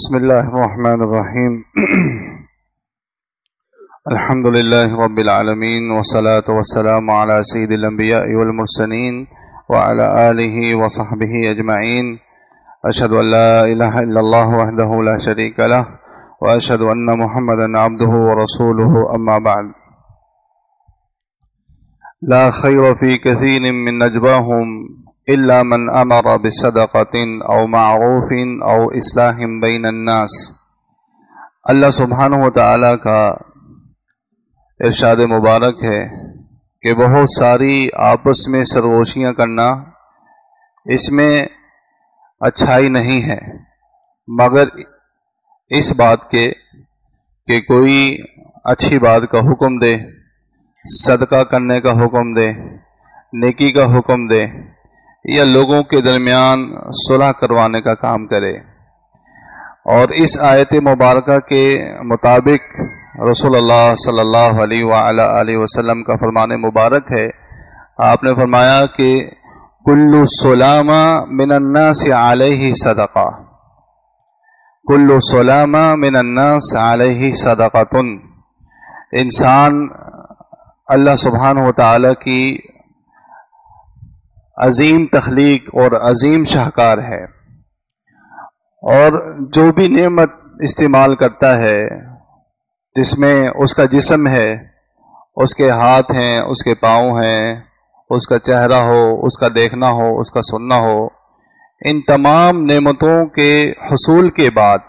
بسم الله الرحمن الرحيم الحمد لله رب العالمين والصلاة والسلام على سيد الأنبياء والمرسلين وعلى آله وصحبه أجمعين أشهد أن لا إله إلا الله وحده لا شريك له وأشهد أن محمدا عبده ورسوله أما بعد لا خير في كثير من نجواهم إلا من أمر بصدقة أو معروف أو إصلاح بين الناس۔ اللہ سبحانہ و تعالیٰ کا ارشاد مبارک ہے کہ بہت ساری آپس میں سرگوشیاں کرنا اس میں اچھائی نہیں ہے، مگر اس بات کے کہ کوئی اچھی بات کا حکم دے، صدقہ کرنے کا حکم دے، نیکی کا حکم دے، یا لوگوں کے درمیان صلح کروانے کا کام کرے۔ اور اس آیت مبارکہ کے مطابق رسول اللہ صلی اللہ علیہ وآلہ وسلم کا فرمان مبارک ہے، آپ نے فرمایا کہ کل سلامہ من الناس علیہ صدقہ، کل سلامہ من الناس علیہ صدقۃ۔ انسان اللہ سبحانہ و تعالیٰ کی عظیم تخلیق اور عظیم شاہکار ہے، اور جو بھی نعمت استعمال کرتا ہے جس میں اس کا جسم ہے، اس کے ہاتھ ہیں، اس کے پاؤں ہیں، اس کا چہرہ ہو، اس کا دیکھنا ہو، اس کا سننا ہو، ان تمام نعمتوں کے حصول کے بعد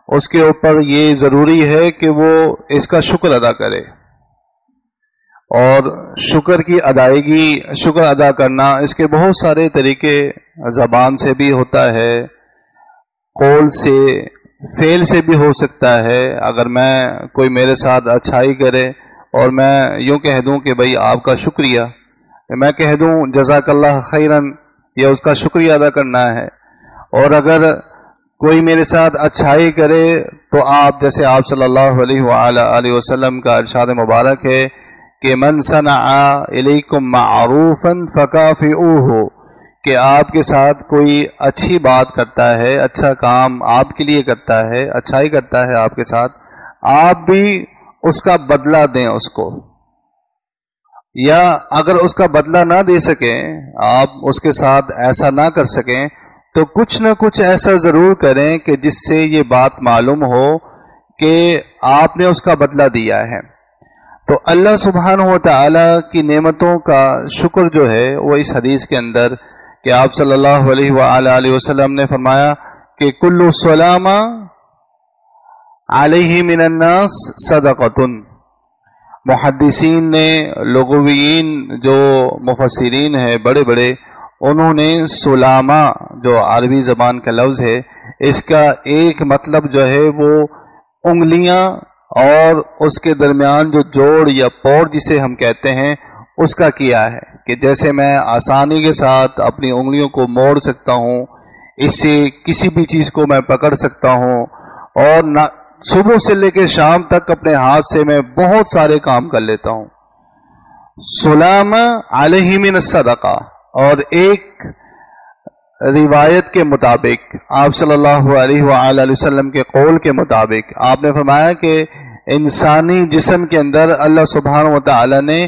اس کے اوپر یہ ضروری ہے کہ وہ اس کا شکر ادا کرے۔ اور شکر کی ادائیگی، شکر ادا کرنا، اس کے بہت سارے طریقے، زبان سے بھی ہوتا ہے، قول سے، فعل سے بھی ہو سکتا ہے۔ اگر کوئی میرے ساتھ اچھائی کرے اور میں یوں کہہ دوں کہ بھئی آپ کا شکریہ، میں کہہ دوں جزاک اللہ خیراً، یہ اس کا شکریہ ادا کرنا ہے۔ اور اگر کوئی میرے ساتھ اچھائی کرے تو آپ، جیسے آپ صلی اللہ علیہ وآلہ وسلم کا ارشاد مبارک ہے کہ من صنع الیکم معروفا فکافئوہ، کہ آپ کے ساتھ کوئی اچھی بات کرتا ہے، اچھا کام آپ کے لیے کرتا ہے، اچھائی کرتا ہے آپ کے ساتھ، آپ بھی اس کا بدلہ دیں اس کو۔ یا اگر اس کا بدلہ نہ دے سکیں، آپ اس کے ساتھ ایسا نہ کر سکیں، تو کچھ نہ کچھ ایسا ضرور کریں کہ جس سے یہ بات معلوم ہو کہ آپ نے اس کا بدلہ دیا ہے۔ تو اللہ سبحانہ و تعالیٰ کی نعمتوں کا شکر جو ہے وہ اس حدیث کے اندر کہ آپ صلی اللہ علیہ وآلہ وسلم نے فرمایا کہ کل سلامہ علیہ من الناس صدقۃ۔ محدثین نے، لغویین جو مفسرین ہیں بڑے بڑے، انہوں نے سلامہ جو عربی زبان کا لفظ ہے، اس کا ایک مطلب جو ہے وہ انگلیاں اور اس کے درمیان جو جوڑ یا پور جسے ہم کہتے ہیں اس کا کیا ہے، کہ جیسے میں آسانی کے ساتھ اپنی انگلیوں کو موڑ سکتا ہوں، اس سے کسی بھی چیز کو میں پکڑ سکتا ہوں، اور صبح سے لے کے شام تک اپنے ہاتھ سے میں بہت سارے کام کر لیتا ہوں۔ سلام علیہ من الصدقہ۔ اور ایک روایت کے مطابق آپ صلی اللہ علیہ وآلہ وسلم کے قول کے مطابق آپ نے فرمایا کہ انسانی جسم کے اندر اللہ سبحانہ و تعالی نے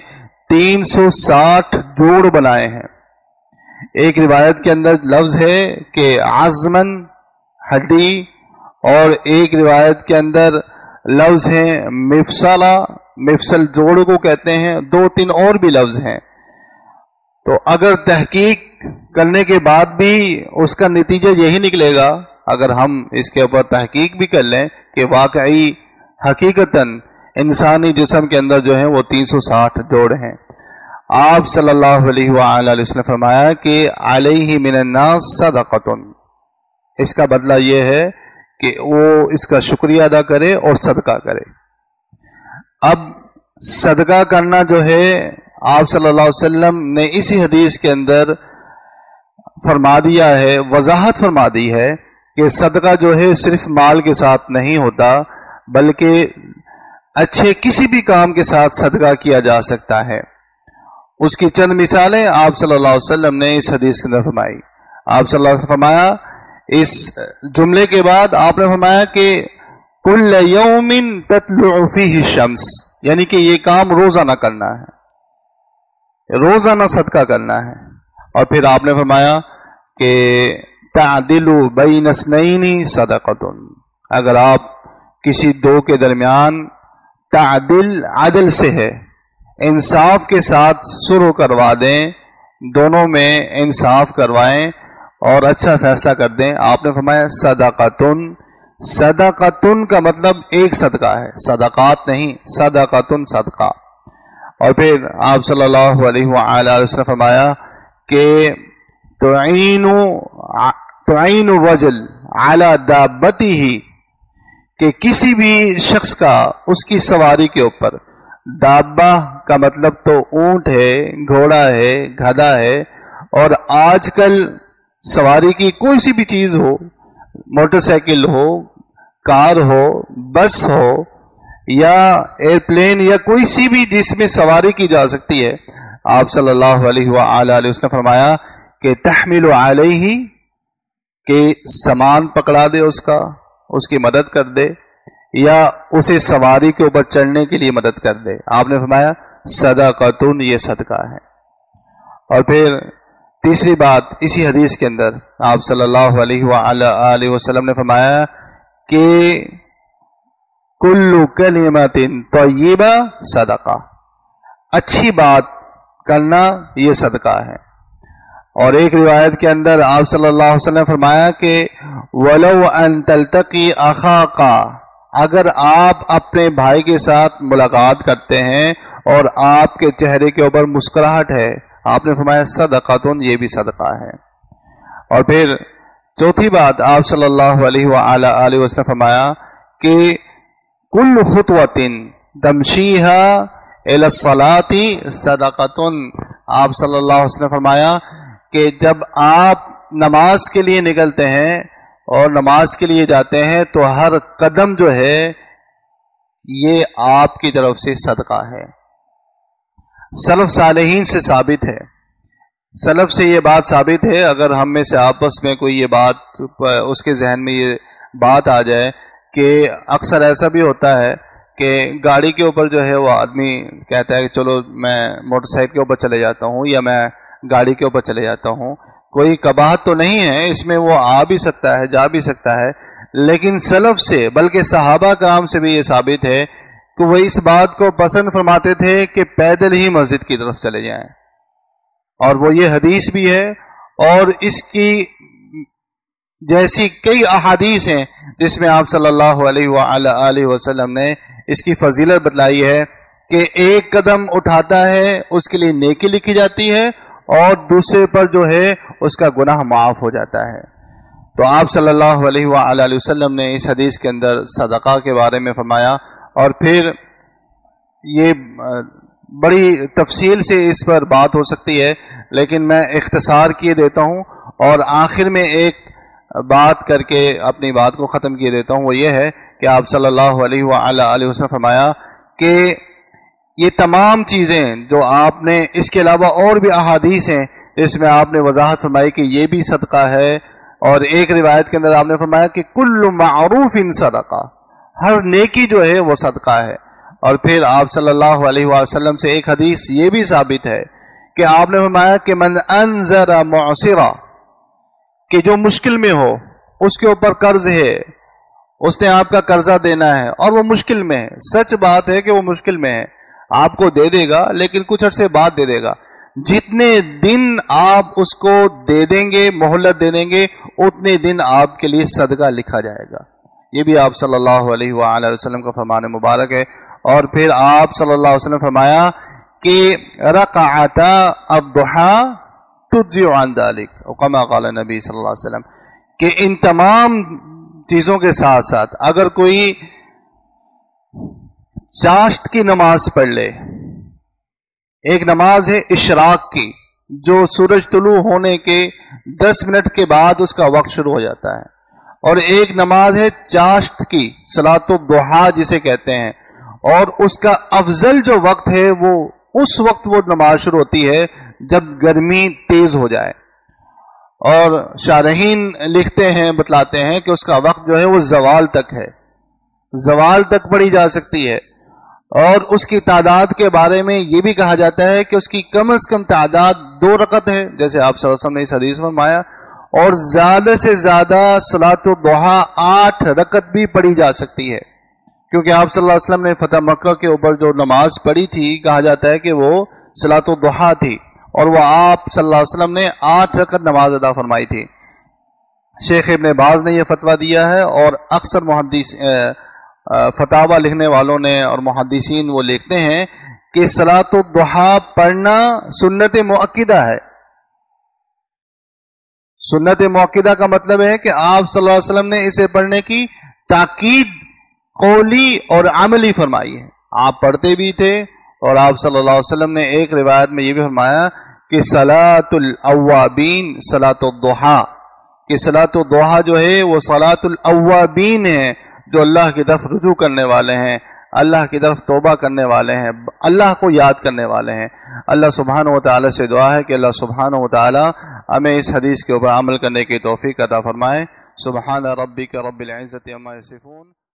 360 جوڑ بنائے ہیں۔ ایک روایت کے اندر لفظ ہے کہ عظمن، ہڈی، اور ایک روایت کے اندر لفظ ہے مفصلہ، مفصل جوڑ کو کہتے ہیں، 2-3 اور بھی لفظ ہیں۔ تو اگر تحقیق کرنے کے بعد بھی اس کا نتیجہ یہی نکلے گا، اگر ہم اس کے اوپر تحقیق بھی کر لیں کہ واقعی حقیقتاً انسانی جسم کے اندر جو ہیں وہ 360 جوڑ ہیں۔ آپ صلی اللہ علیہ وآلہ وسلم نے فرمایا کہ علیہ من الناس صدقۃ، اس کا بدلہ یہ ہے کہ وہ اس کا شکریہ ادا کرے اور صدقہ کرے۔ اب صدقہ کرنا جو ہے، آپ صلی اللہ علیہ وسلم نے اسی حدیث کے اندر فرما دیا ہے، وضاحت فرما دی ہے کہ صدقہ جو ہے صرف مال کے ساتھ نہیں ہوتا، بلکہ اچھے کسی بھی کام کے ساتھ صدقہ کیا جا سکتا ہے۔ اس کی چند مثالیں آپ صلی اللہ علیہ وسلم نے اس حدیث کے اندر فرمائی۔ آپ صلی اللہ علیہ وسلم فرمایا اس جملے کے بعد آپ نے فرمایا کہ کل یوم تطلع فیہ الشمس، یعنی کہ یہ کام روزانہ کرنا ہے، روزانہ صدقہ کرنا ہے. اور پھر آپ نے فرمایا کہ تعدل بین اثنین صدقۃ، اگر آپ کسی دو کے درمیان تعدل، عدل سے ہے، انصاف کے ساتھ سلح کروا دیں، دونوں میں انصاف کروائیں اور اچھا فیصلہ کر دیں. آپ نے فرمایا صدقۃن، صدقۃن کا مطلب ایک صدقہ ہے، صدقات نہیں، صدقۃن صدقہ. اور پھر آپ صلی اللہ علیہ وآلہ وسلم نے فرمایا کہ تعین الرجل علی دابتہ، کہ کسی بھی شخص کا اس کی سواری کے اوپر، دابہ کا مطلب تو اونٹ ہے، گھوڑا ہے، گدھا ہے، اور آج کل سواری کی کوئی سی بھی چیز ہو، موٹر سائیکل ہو، کار ہو، بس ہو یا ایئرپلین یا کوئی سی بھی جس میں سواری کی جا سکتی ہے، آپ صلی اللہ علیہ وآلہ وسلم نے فرمایا کہ تحمل علیہ، کہ سامان پکڑا دے اس کی مدد کر دے، یا اسے سواری کے اوپر چڑھنے کے لیے مدد کر دے. آپ نے فرمایا صدقۃن، یہ صدقہ ہے. اور پھر تیسری بات اسی حدیث کے اندر آپ صلی اللہ علیہ وآلہ وسلم نے فرمایا کہ کل کلمۃ طیبہ صدقہ، اچھی بات کرنا یہ صدقہ ہے. اور ایک روایت کے اندر آپ صلی اللہ علیہ وسلم نے فرمایا کہ وَلَوْ أَن تَلْتَقِي أَخَاكَ، اگر آپ اپنے بھائی کے ساتھ ملاقات کرتے ہیں اور آپ کے چہرے کے اوپر مسکراہٹ ہے، آپ نے فرمایا صدقۃن، یہ بھی صدقہ ہے. اور پھر چوتھی بات آپ صلی اللہ علیہ وآلہ وسلم نے فرمایا کہ کل خطوۃ تمشیھا الی الصلاۃ صدقۃن. آپ صلی اللہ علیہ وسلم نے فرمایا کہ جب آپ نماز کے لیے نکلتے ہیں اور نماز کے لیے جاتے ہیں تو ہر قدم جو ہے یہ آپ کی طرف سے صدقہ ہے. سلف صالحین سے ثابت ہے، سلف سے یہ بات ثابت ہے. اگر ہم میں سے آپس میں کوئی یہ بات، اس کے ذہن میں یہ بات آ جائے کہ اکثر ایسا بھی ہوتا ہے کہ گاڑی کے اوپر جو ہے وہ آدمی کہتا ہے کہ چلو میں موٹر سائیکل کے اوپر چلے جاتا ہوں یا میں گاڑی کے اوپر چلے جاتا ہوں، کوئی قباحت تو نہیں ہے اس میں، وہ آ بھی سکتا ہے، جا بھی سکتا ہے. لیکن سلف سے بلکہ صحابہ کرام سے بھی یہ ثابت ہے کہ وہ اس بات کو پسند فرماتے تھے کہ پیدل ہی مسجد کی طرف چلے جائیں. اور وہ یہ حدیث بھی ہے اور اس کی جیسی کئی احادیث ہیں جس میں آپ صلی اللہ علیہ وآلہ وسلم نے اس کی فضیلت بتلائی ہے کہ ایک قدم اٹھاتا ہے اس کے لیے نیکی لکھی جاتی ہے اور دوسرے پر جو ہے اس کا گناہ معاف ہو جاتا ہے. تو آپ صلی اللہ علیہ وآلہ وسلم نے اس حدیث کے اندر صدقہ کے بارے میں فرمایا. اور پھر یہ بڑی تفصیل سے اس پر بات ہو سکتی ہے لیکن میں اختصار کیے دیتا ہوں اور آخر میں ایک بات کر کے اپنی بات کو ختم کیے دیتا ہوں. وہ یہ ہے کہ آپ صلی اللہ علیہ وآلہ وسلم فرمایا کہ یہ تمام چیزیں جو آپ نے، اس کے علاوہ اور بھی احادیث ہیں اس میں آپ نے وضاحت فرمائی کہ یہ بھی صدقہ ہے. اور ایک روایت کے اندر آپ نے فرمایا کہ کل معروف صدقہ، ہر نیکی جو ہے وہ صدقہ ہے. اور پھر آپ صلی اللہ علیہ وسلم سے ایک حدیث یہ بھی ثابت ہے کہ آپ نے فرمایا کہ من انذر معسرا، کہ جو مشکل میں ہو، اس کے اوپر قرض ہے، اس نے آپ کا قرضہ دینا ہے اور وہ مشکل میں ہے. سچ بات ہے کہ وہ مشکل میں ہے، آپ کو دے دے گا لیکن کچھ عرصے بعد دے دے گا. جتنے دن آپ اس کو دے دیں گے، مہلت دے دیں گے، اتنے دن آپ کے لیے صدقہ لکھا جائے گا. یہ بھی آپ صلی اللہ علیہ وآلہ وسلم کا فرمان مبارک ہے. اور پھر آپ صلی اللہ علیہ وسلم فرمایا کہ رکعتا الضحی تجزئ عن ذلک، کما قال نبی صلی اللہ علیہ وسلم، کہ ان تمام چیزوں کے ساتھ ساتھ اگر کوئی چاشت کی نماز پڑھ لے، ایک نماز ہے اشراق کی جو سورج طلوع ہونے کے 10 منٹ کے بعد اس کا وقت شروع ہو جاتا ہے، اور ایک نماز ہے چاشت کی صلاۃ الضحیٰ جسے کہتے ہیں، اور اس کا افضل جو وقت ہے وہ اس وقت وہ نماز شروع ہوتی ہے جب گرمی تیز ہو جائے. اور شارحین لکھتے ہیں، بتلاتے ہیں کہ اس کا وقت جو ہے وہ زوال تک ہے، زوال تک پڑھی جا سکتی ہے۔ اور اس کی تعداد کے بارے میں یہ بھی کہا جاتا ہے کہ اس کی کم از کم تعداد 2 رکعت ہے، جیسے آپ صلی اللہ علیہ وسلم نے اس حدیث میں فرمایا، اور زیادہ سے زیادہ صلاۃ الضحیٰ 8 رکعت بھی پڑھی جا سکتی ہے، کیونکہ آپ صلی اللہ علیہ وسلم نے فتح مکہ کے اوپر جو نماز پڑھی تھی، کہا جاتا ہے کہ وہ صلاۃ الضحیٰ تھی، اور وہ آپ صلی اللہ علیہ وسلم نے 8 رکعت نماز ادا فرمائی تھی۔ شیخ ابن باز نے یہ فتویٰ دیا ہے، اور اکثر محدث فتاوی لکھنے والوں نے اور محدثین وہ لکھتے ہیں کہ صلاۃ الضحیٰ پڑھنا سنت مؤکدہ ہے۔ سنت مؤکدہ کا مطلب ہے کہ آپ صلی اللہ علیہ وسلم نے اسے پڑھنے کی تاکید قولی اور عملی فرمائی ہے، آپ پڑھتے بھی تھے، اور آپ صلی اللہ علیہ وسلم نے ایک روایت میں یہ بھی فرمایا کہ صلاۃ الاوابین صلاۃ الضحیٰ، کہ صلاۃ الضحیٰ جو ہے وہ صلاۃ الاوابین ہے، جو اللہ کی طرف رجوع کرنے والے ہیں، اللہ کی طرف توبہ کرنے والے ہیں، اللہ کو یاد کرنے والے ہیں۔ اللہ سبحانہ و تعالی سے دعا ہے کہ اللہ سبحانہ و تعالی ہمیں اس حدیث کے اوپر عمل کرنے کی توفیق عطا فرمائے۔ سبحان ربک رب العزت عما یصفون۔